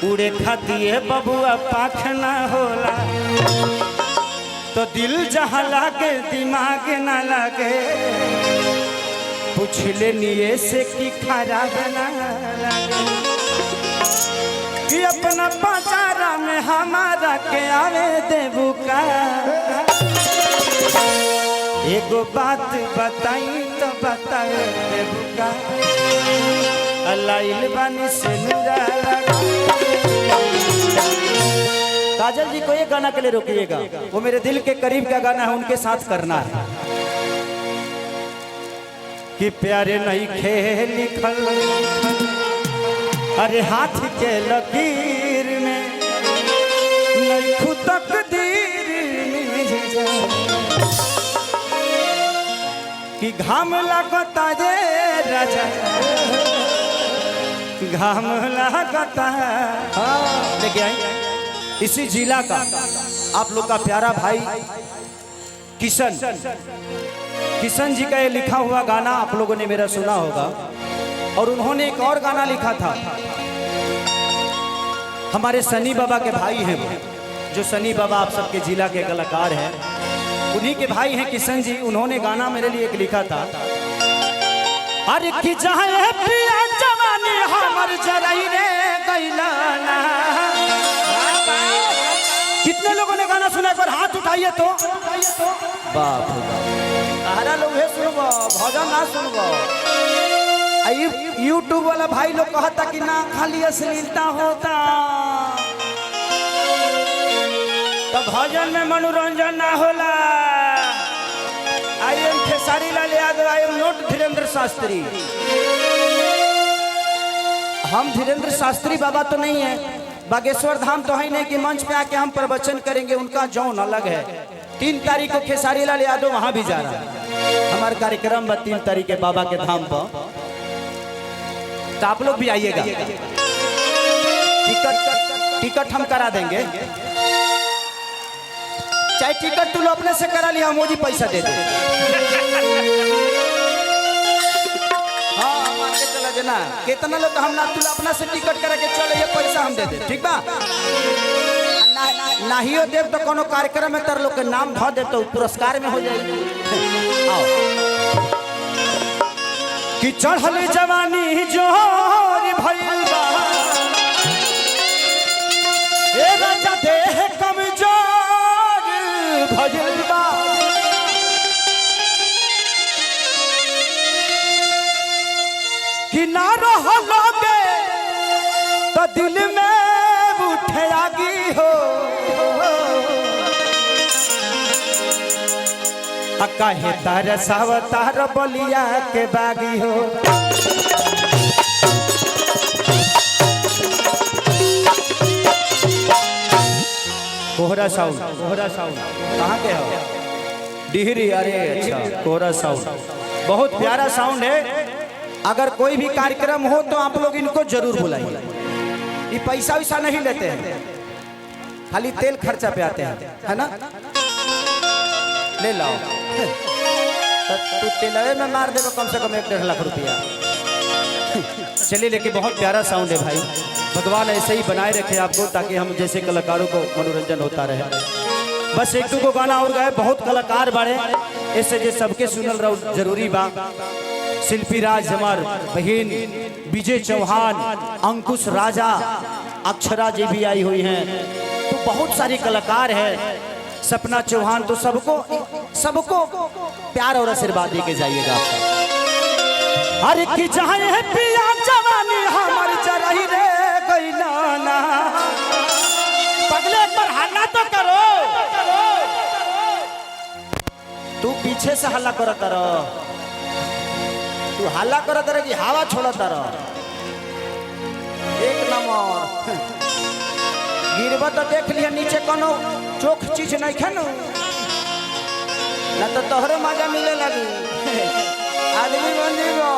उड़े खातिर बबुआ पाख ना होला, तो दिल जहाँ लागे दिमाग ना लागे, पूछ लेनिए से कि खराब ना लागे, कि अपना बाजारा में हमारा के आवे देबू का। एगो बात बताई तो बतावे देबू का, अलाइल बानी से नुरा। काजल जी को एक गाना के लिए रोकिएगा, वो मेरे दिल के करीब का गाना है, उनके साथ करना है। कि प्यारे नहीं खेल लिखल अरे हाथ के लकीर में, नहीं खुद तकदीर में, कि घाम लगता ये राजा, घाम लगता। लेके आई इसी जिला का आप लोग का प्यारा भाई किशन जी का ये लिखा हुआ गाना आप लोगों ने मेरा सुना होगा। और उन्होंने एक और गाना लिखा था, हमारे सनी बाबा के भाई हैं वो, जो सनी बाबा आप सबके जिला के कलाकार हैं, उन्हीं के भाई हैं किशन जी। उन्होंने गाना मेरे लिए एक लिखा था, अरे कि चाहे पिया जवानी हमर जराई रे गइलाना। कितने लोगों ने गाना सुना, एक बार हाथ उठाइए तो। बाप तारा लोग है सुनबो, भजन ना सुनबो। यूट्यूब वाला भाई लोग कहता कि ना खाली अश्लीलता होता, तो भजन में मनोरंजन ना होला। I am Khesari Lal Yadav, I am not Dhirendra Shastri. हम धीरेन्द्र शास्त्री बाबा तो नहीं है, बागेश्वर धाम तो है नहीं कि मंच पे आके हम प्रवचन करेंगे, उनका जौन अलग है। 3 तारीख को खेसारी लाल यादव वहां भी जा रहा है, हमारा कार्यक्रम 3 तारीख के बाबा के धाम पर, तो आप लोग भी आइएगा। टिकट हम करा देंगे, चाहे टिकट तू अपने से करा लिया, मोदी पैसा दे दे। हाँ मार के चला देना, कितना लोग हम ना तू अपना से टिकट करा के चले, ये पैसा हम दे दे, ठीक बा। नाहियो देव तो कोनो कार्यक्रम में तर लोग के नाम धो दे तो पुरस्कार में हो जाएगी। कि चढ़ल जवानी जोर भइल बा, ए राजा देह कमजोर भइल बा, कि ना रहलोगे तो दिल में उठे आगी हो, काहे तार सावतार बलिया के बागी हो। कोहरा साउंड कहाँ के हो? डिहरी। अरे अच्छा, कोहरा साउंड बहुत प्यारा साउंड है। अगर कोई भी कार्यक्रम हो तो आप लोग इनको जरूर बुलाइए। ये पैसा वैसा नहीं लेते हैं, खाली तेल खर्चा पे आते हैं, है ना। ले लाओ तू तेलवे में मार देगा कम से कम 1-1.5 लाख रुपया। चलिए, लेकिन बहुत प्यारा साउंड है भाई, भगवान ऐसे ही बनाए रखे आपको, ताकि हम जैसे कलाकारों को मनोरंजन होता रहे। बस 1-2 गाना और गाए, बहुत कलाकार बाड़े, ऐसे जे सबके सुनल रहो जरूरी बा। शिल्पी राज हमार बहन, विजय चौहान, अंकुश राजा, अक्षरा जी भी आई हुई हैं, तो बहुत सारे कलाकार हैं, सपना चौहान, तो सबको प्यार और आशीर्वाद दे के जाइएगा। अरे कि चाहे पिया जवानी हमारी चराही रे गइलाना, पगले पर हल्ला तो करो, तू पीछे से हल्ला करता रह, तू हल्ला करता रह कि हवा छोड़ता रह। 1 नंबर गिरबा तो देख लिया, नीचे कोनो चोख चीज नहीं खानो ना तो तोहरो मजा मिले लगी। आदमी बन जीवो।